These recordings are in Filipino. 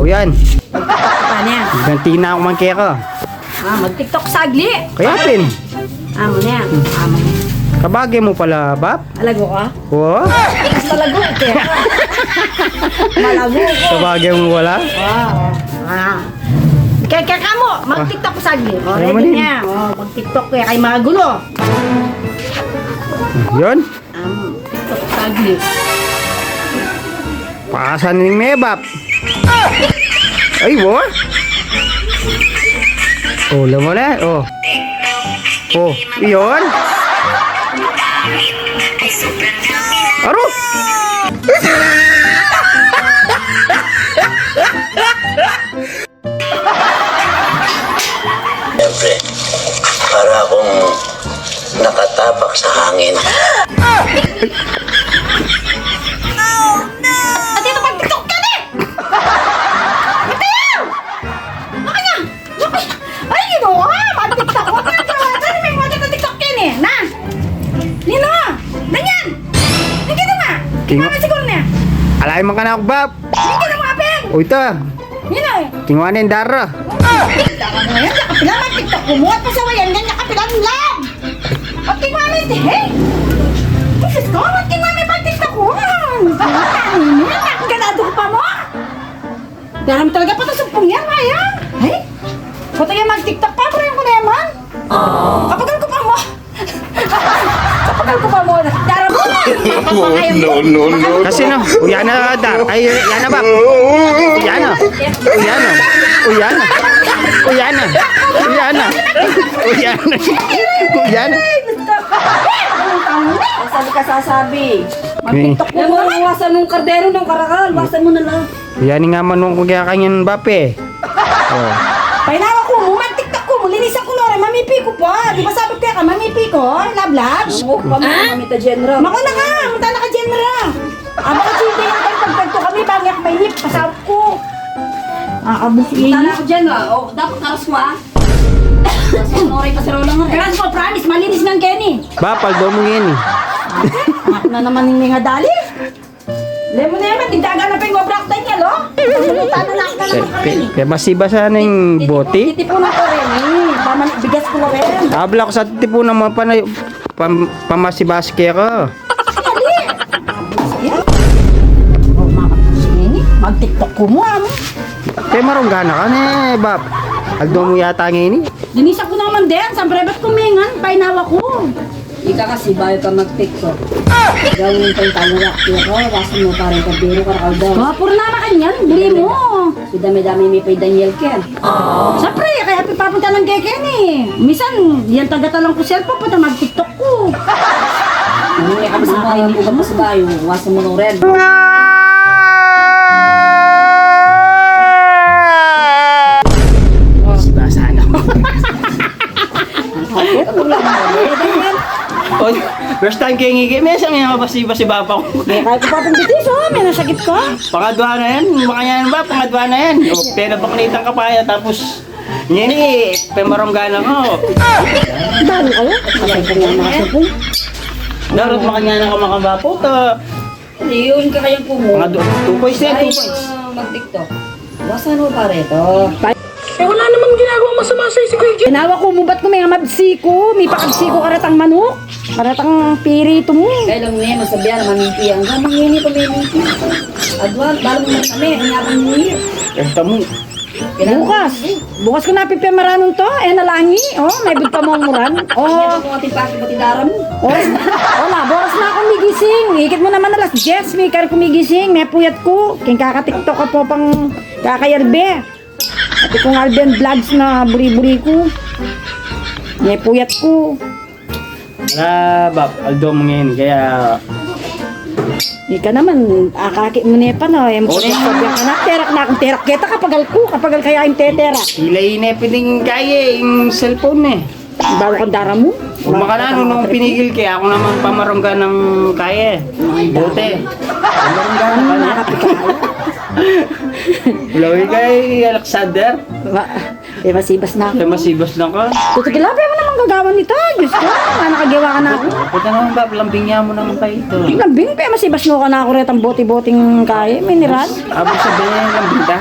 O yan. Paano yan? Ganti na ako man kaya ka. Mag-tiktok sagli. Kaya pin. Amo na yan. Amo. Kabagay mo pala, Bap. Alago ka? Oo. Mas talago ito. Malago ko. Kabagay mo wala. Kaya ka mo, mag-tiktok sagli. O, Ayaw mo ready din. niya. O, mag-tiktok kaya kay mga gulo. Yun. TikTok sagli. Pakasan ni me, Bap. Ay, wo. Oh, alam mo na. Oh. Oh, yun. Aro. Siyempre, para akong nakatapak sa hangin. At ito mag-tiktok ka na! Ito yan! Baka nga! Ay, ginawa! Mag-tiktok ko! Saan may mag-tiktok ka na? Na! Nino! Ganyan! Hindi ka naman! Tingnan siguro na! Alay man ka na ako, Bap. Hindi ka naman, Apen! O ito. Nino! Tingwanin dara. Ngayon, nakapila mag-tiktok ko mo at pasawayan yan, nakapila ng lab! At tingwamin, hey! Jesus ko, at tingwamin pag-tiktok ko! Ganado ko pa mo! Daram talaga pa ito sumpong yan, Maya! Hey! Kung tayo mag-tiktok pa, pero yung ko na yaman! Kapagal ko pa mo! Kapagal ko pa mo! Daram mo na! No. Kasi no. Uyan na, Dar. Ay, yan na, Bap. Uyan na. Uyan na. Uyan na. Uyan na. Uyan na. Uyan na. Uyan na. Sabi ka sasabi. Mag-tiktok mo mo. Iwasan mong kardero ng karakal. Iwasan mo na lang. Uyan nga manong kung kaya kanyan, Bap eh. Oh. Painawa ko mo. Mag-tiktok ko mo. Linisan ko na rin. Mamipi ko pa. Di ba sabi ka mamipi ko? Lablab. Mamita Genra. Mako na ka. Munta na ka Genra. Baka hindi lang tayo pagtagto kami. Bangyak may hip. Pasawap ko. Abusin. Tala ko dyan o dapat karas mo Oray pa sa rola nga Kaya ko promise. Malinis ng Kenny. Bap, aldo mo yan eh. Ako na naman yung mga dali. Lemon na naman. Tigdagan na pa yung black tie niya, lo. Pumunta na lang ka naman kami. Kaya masiba na yung bote. Titipunan ko rin eh. Bigas ko rin. Habla ko sa titipunan mo pamasibas kaya ka. Oh, makapusingin eh. Mag-tiktok ko mo, amo. Kaya maronggana ka na eh, Bap. Aldo mo yata ngayon eh. Linisan ko naman din. Siyempre, ba't kumingan? Painawa ko. Ika kasi bayo ka mag-tiktok gawin pa yung talawak ko wasan mo parang kabiro karakaldaw Kapur na kanyan. Bili mo. si dami-dami may pay Daniel Ken Siyempre, kaya papunta ng keken eh. Misan, yan taga-talang ko cellphone. Punta mag-tiktok ko. ano may kami sa bayo uga pa sa bayo wasan mo ng red Sibasana ko. Oy, first time kayo ngigay. May sa mga mapasiba si Bapa ko. Kaya ko papang may nasagip ka. Pangadwa na yan. Baka yan ba? Pangadwa na yan. O, pera pa kunitang kapaya. Tapos, yan eh. Pemaronggana ko. Dalo kayo? Kapag ko nga mga sabong Darot makanyana ka mga bapo. yun ka kayang kumo Mga 2 points yan. 2 ay points. mag-tiktok wasan mo pare to Eh, wala naman ginagawa masama sa si Kuya Jen. Ginawa ko, mubat ko may mabsiko. May pakagsiko karatang manok. Karatang pirito mo. kaya lang niya masabihan na mamiti ang gamang pa may mamiti adwan balo mo na kami hanyapang mo yun Kaya mo. Bukas. Bukas ko napipemaranon to. Eh, nalangi. Oh, may bigpa mo muran. Oh. Kaya kung ating paki pati dara mo Wala, boras na akong migising. Higit mo naman alas 10. May kar kumigising. May puyat ko. King kakatiktok ka po pang kakayarbe. Ati kong Alben Vlogs na buri-buri ko. May puyat ko. Wala, Bap. Aldo mo ngayon. Kaya, Ika naman, akaki mo niya pa no. Yung po niya, sabi ka na, terak na akong terak. Kita kapagal ko, kapagal kaya yung tetera. hilay na piling kaya yung cellphone eh. Bawa kang dara mo. Baka na, nung pinigil kaya ako naman pamarongga ng kaya. Bote. Pamarongga ng kaya. Hello kay Alexander. Eh, masibas na ako. Kaya masibas na ka. Tutugilabi mo naman gagawan nito. Diyos ko, nakagawa ka na ako. Punta naman ba, lambing niya mo naman kayo ito. Lambing pa, masibas mo ka na ako rin ang bote-boting kaya. Mineral. Abot sabihin, lambing ka.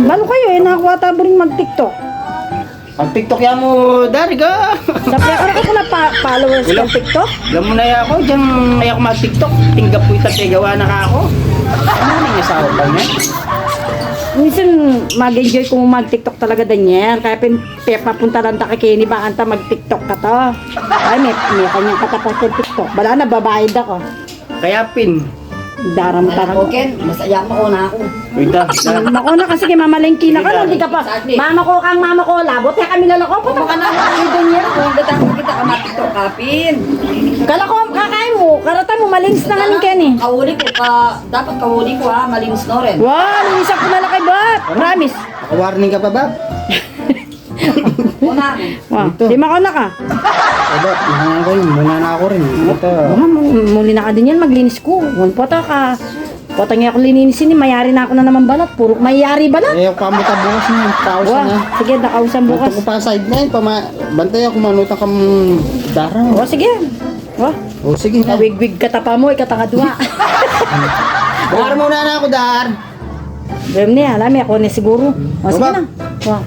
Balo kayo eh, nakakuha tabo rin mag-tiktok. Ang TikTok yan mo, Dari ka. Sabi ako na ko na followers Wala. ng TikTok. Alam mo na yan ako, dyan ay ako mag-TikTok. Tinggap ko itatay, gawa na ka ako. Ano na yung asawa ba niya? Minsan mag-enjoy kung mag-tiktok talaga Daniel. Kaya papunta lang ta kay Kenny, baka anta mag-tiktok ka to. Ay, may kanyang katapat yung tiktok. Bala na, babayad ako. Kaya pin. Daram tarang. Okay, masaya pa ko na ako. Wait na. Mako na kasi kay mamalengki na ka, hindi ka pa. Mama ko kang mama ko, labot kaya kami lalako. Kung baka na ako Daniel, kung datang kita ka matiktok kapin. Kala ko kakain mo, karata mo, malings na nga ni Kenny. Kahuli ko dapat kahuli ko ha, malinis na rin. Wow, nilisak ko na lang kay Bot. Promise. Warning ka pa ba? Una ako. Wow, Ito. di mako na ka. Aba, mahangan ko yun. Muna na ako rin. Ito. Muli na ka din yan, maglinis ko. Huwag po ka. Potang ako lininisin, mayari na ako na naman balat. Puro mayari balat. Eh, ako pamuta bukas na yun. Taos Wah, na. sige, nakausan bukas. Bukas ko pa side na yun. Bantay ako manuta kang darang. O, sige. Wah, O, sige na. kawig-wig katapa mo, ikatangadwa. Dar muna na ako, Dar. Gawin niya, alam niya, ako na siguro. O, sige Baba. na. Wah,